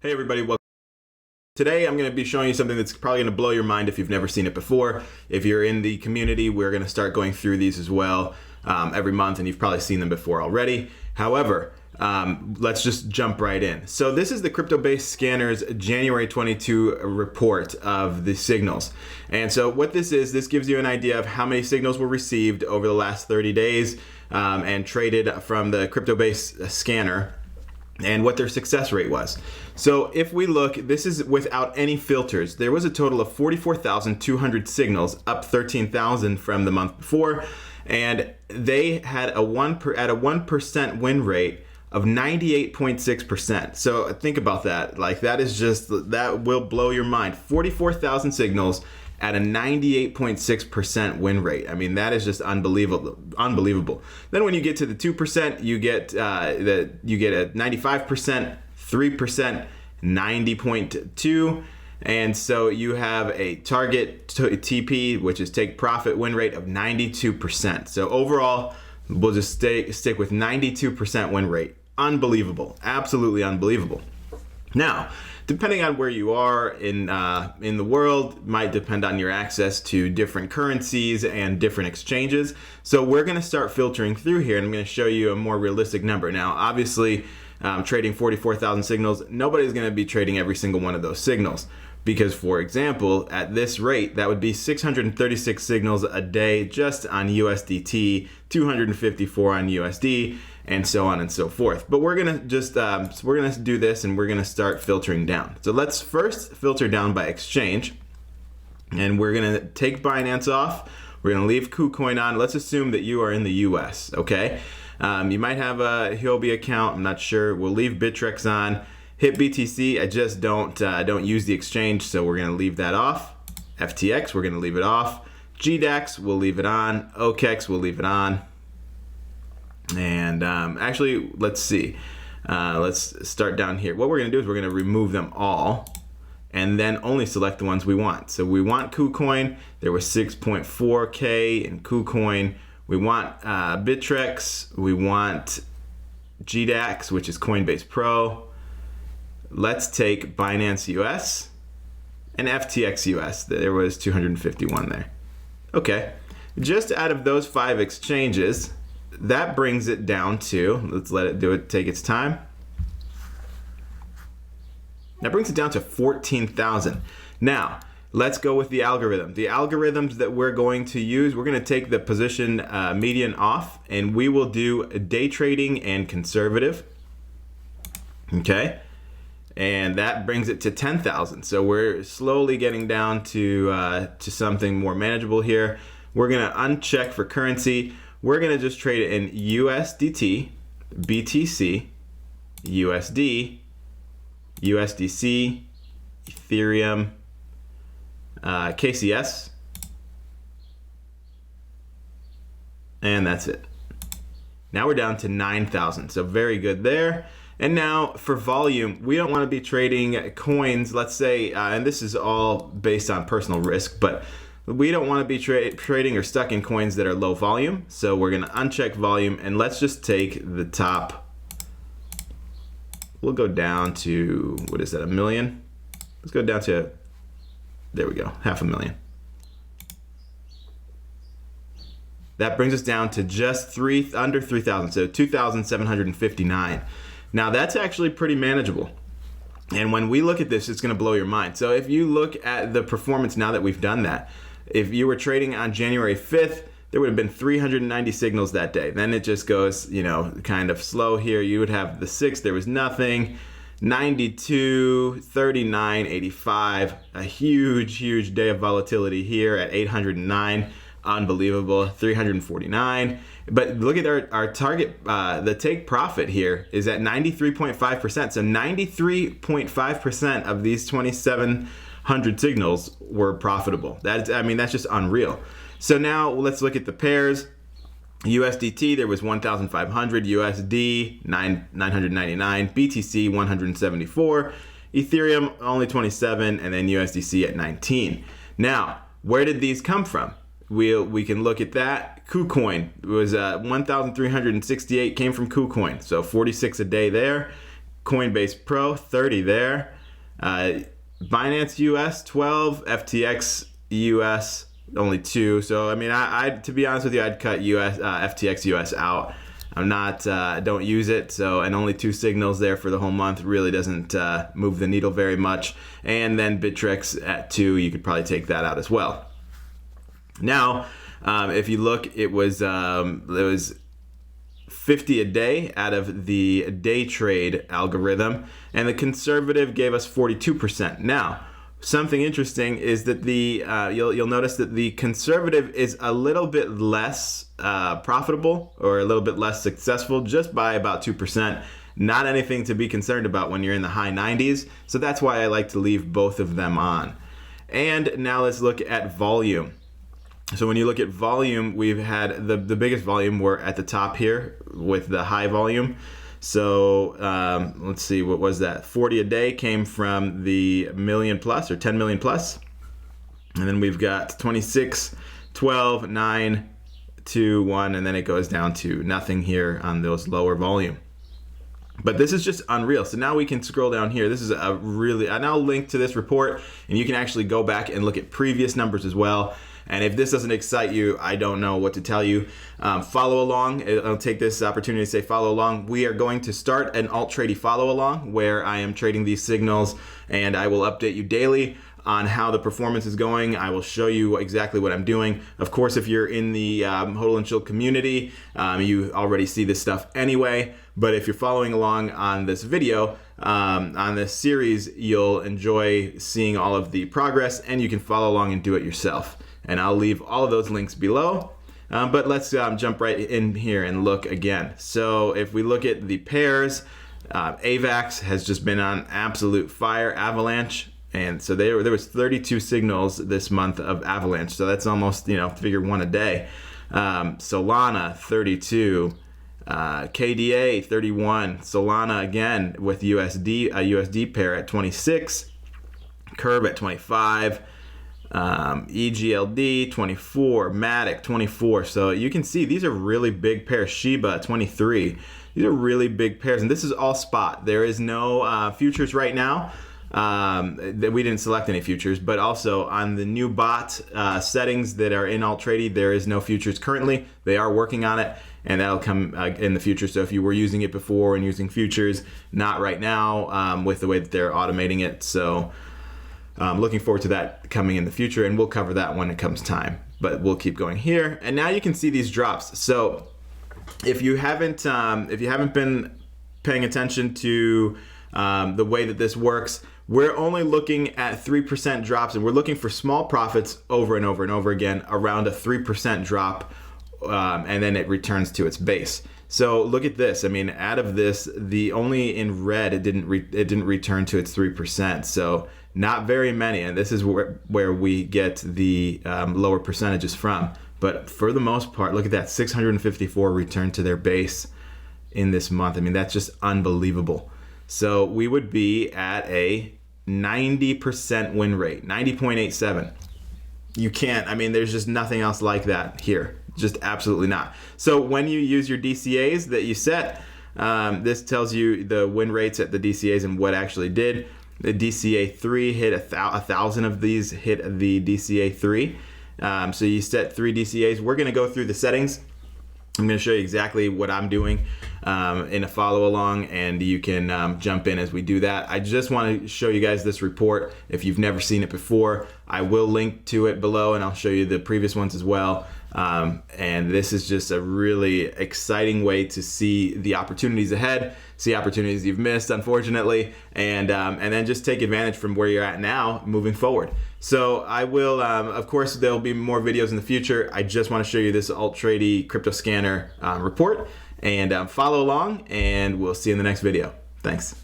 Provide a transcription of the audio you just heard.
Hey everybody, welcome. Today I'm going to be showing you something that's probably going to blow your mind if you've never seen it before. If you're in the community, we're going to start going through these as well every month, and you've probably seen them before already. However, let's just jump right in. So this is the Crypto-Based Scanner's January 22 report of the signals. And so what this is, this gives you an idea of how many signals were received over the last 30 days and traded from the Crypto-Based Scanner, and what their success rate was. So if we look, this is without any filters. There was a total of 44,200 signals, up 13,000 from the month before, and they had at a 1% win rate of 98.6%. So think about that. Like that will blow your mind. 44,000 signals at a 98.6% win rate. I mean, that is just unbelievable. Then when you get to the 2%, you get a 95%, 3%, 90.2%. And so you have a target TP, which is take profit win rate of 92%. So overall, we'll just stick with 92% win rate. Unbelievable, absolutely unbelievable. Now, depending on where you are in the world, might depend on your access to different currencies and different exchanges. So we're going to start filtering through here, and I'm going to show you a more realistic number. Now, obviously, trading 44,000 signals, nobody's going to be trading every single one of those signals. Because, for example, at this rate, that would be 636 signals a day just on USDT, 254 on USD, and so on and so forth. But we're gonna just we're gonna do this, and we're gonna start filtering down. So let's first filter down by exchange, and we're gonna take Binance off. We're gonna leave KuCoin on. Let's assume that you are in the U.S. Okay, you might have a Huobi account. I'm not sure. We'll leave Bittrex on. Hit BTC, I just don't use the exchange, so we're going to leave that off. FTX, we're going to leave it off. GDAX, we'll leave it on. OKEX, we'll leave it on. And actually, let's see. Let's start down here. What we're going to do is we're going to remove them all and then only select the ones we want. So we want KuCoin. There was 6.4K in KuCoin. We want Bittrex. We want GDAX, which is Coinbase Pro. Let's take Binance US and FTX US. There was 251 there. Okay, just out of those 5 exchanges, that brings it down to, let's let it take its time. That brings it down to 14,000. Now, let's go with the algorithm. The algorithms that we're going to use, we're going to take the position median off, and we will do day trading and conservative. Okay. And that brings it to 10,000. So we're slowly getting down to something more manageable here. We're gonna uncheck for currency. We're gonna just trade it in USDT, BTC, USD, USDC, Ethereum, KCS, and that's it. Now we're down to 9,000. So very good there. And now for volume, we don't want to be trading coins, let's say, and this is all based on personal risk, but we don't want to be trading or stuck in coins that are low volume. So we're going to uncheck volume, and let's just take the top. We'll go down to, what is that, 1 million? Let's go down to, there we go, 500,000. That brings us down to just under 3,000, so 2,759. Now that's actually pretty manageable. And when we look at this, it's going to blow your mind. So if you look at the performance now that we've done that, if you were trading on January 5th, there would have been 390 signals that day. Then it just goes, kind of slow here. You would have the 6th, there was nothing. 92, 39, 85, a huge day of volatility here at 809. Unbelievable. 349. But look at our target, the take profit here is at 93.5%. So 93.5% of these 2,700 signals were profitable. That's just unreal. So now let's look at the pairs. USDT, there was 1,500. USD, 999. BTC, 174. Ethereum, only 27. And then USDC at 19. Now, where did these come from? We can look at that. KuCoin was 1,368 came from KuCoin, so 46 a day there. Coinbase Pro, 30 there. Binance US 12, FTX US only 2. So I mean, I to be honest with you, I'd cut FTX US out. I'm not, don't use it, so, and only 2 signals there for the whole month really doesn't move the needle very much. And then Bittrex at 2, you could probably take that out as well. Now, if you look, it was 50 a day out of the day trade algorithm, and the conservative gave us 42%. Now, something interesting is that the you'll notice that the conservative is a little bit less profitable, or a little bit less successful, just by about 2%. Not anything to be concerned about when you're in the high 90s. So that's why I like to leave both of them on. And now let's look at volume. So when you look at volume, we've had the biggest volume were at the top here with the high volume. So let's see, what was that? 40 a day came from the million plus, or 10 million plus. And then we've got 26, 12, 9, 2, 1, and then it goes down to nothing here on those lower volume. But this is just unreal. So now we can scroll down here. This is a really, I now link to this report, and you can actually go back and look at previous numbers as well. And if this doesn't excite you, I don't know what to tell you. Follow along. I'll take this opportunity to say follow along. We are going to start an Altrady follow along where I am trading these signals, and I will update you daily on how the performance is going. I will show you exactly what I'm doing. Of course, if you're in the Hodl and Shill community, you already see this stuff anyway. But if you're following along on this video, on this series, you'll enjoy seeing all of the progress, and you can follow along and do it yourself. And I'll leave all of those links below. But let's jump right in here and look again. So if we look at the pairs, AVAX has just been on absolute fire, avalanche. And so there was 32 signals this month of avalanche. So that's almost, figure 1 a day. Solana, 32. KDA, 31. Solana again with USD, a USD pair at 26. Curve at 25. EGLD 24, Matic 24. So you can see these are really big pairs. Shiba 23. These are really big pairs, and this is all spot. There is no futures right now. We didn't select any futures, but also on the new bot settings that are in Altrady, there is no futures currently. They are working on it, and that'll come in the future. So if you were using it before and using futures, not right now with the way that they're automating it. So looking forward to that coming in the future, and we'll cover that when it comes time. But we'll keep going here, and now you can see these drops. So if you haven't been paying attention to the way that this works, we're only looking at 3% drops, and we're looking for small profits over and over and over again around a 3% drop, and then it returns to its base. So look at this. I mean, out of this, the only in red, it didn't return to its 3%. So not very many, and this is where we get the lower percentages from. But for the most part, look at that, 654 returned to their base in this month. I mean, that's just unbelievable. So we would be at a 90% win rate, 90.87. You can't, I mean, there's just nothing else like that here. Just absolutely not. So when you use your DCAs that you set, this tells you the win rates at the DCAs and what actually did. The DCA 3 hit 1,000 of these hit the DCA 3. So you set 3 DCAs. We're going to go through the settings. I'm going to show you exactly what I'm doing in a follow along, and you can jump in as we do that. I just want to show you guys this report. If you've never seen it before, I will link to it below, and I'll show you the previous ones as well. And this is just a really exciting way to see the opportunities ahead, see opportunities you've missed, unfortunately, and then just take advantage from where you're at now moving forward. So I will, of course, there'll be more videos in the future. I just want to show you this Altrady crypto scanner report, and follow along, and we'll see you in the next video. Thanks.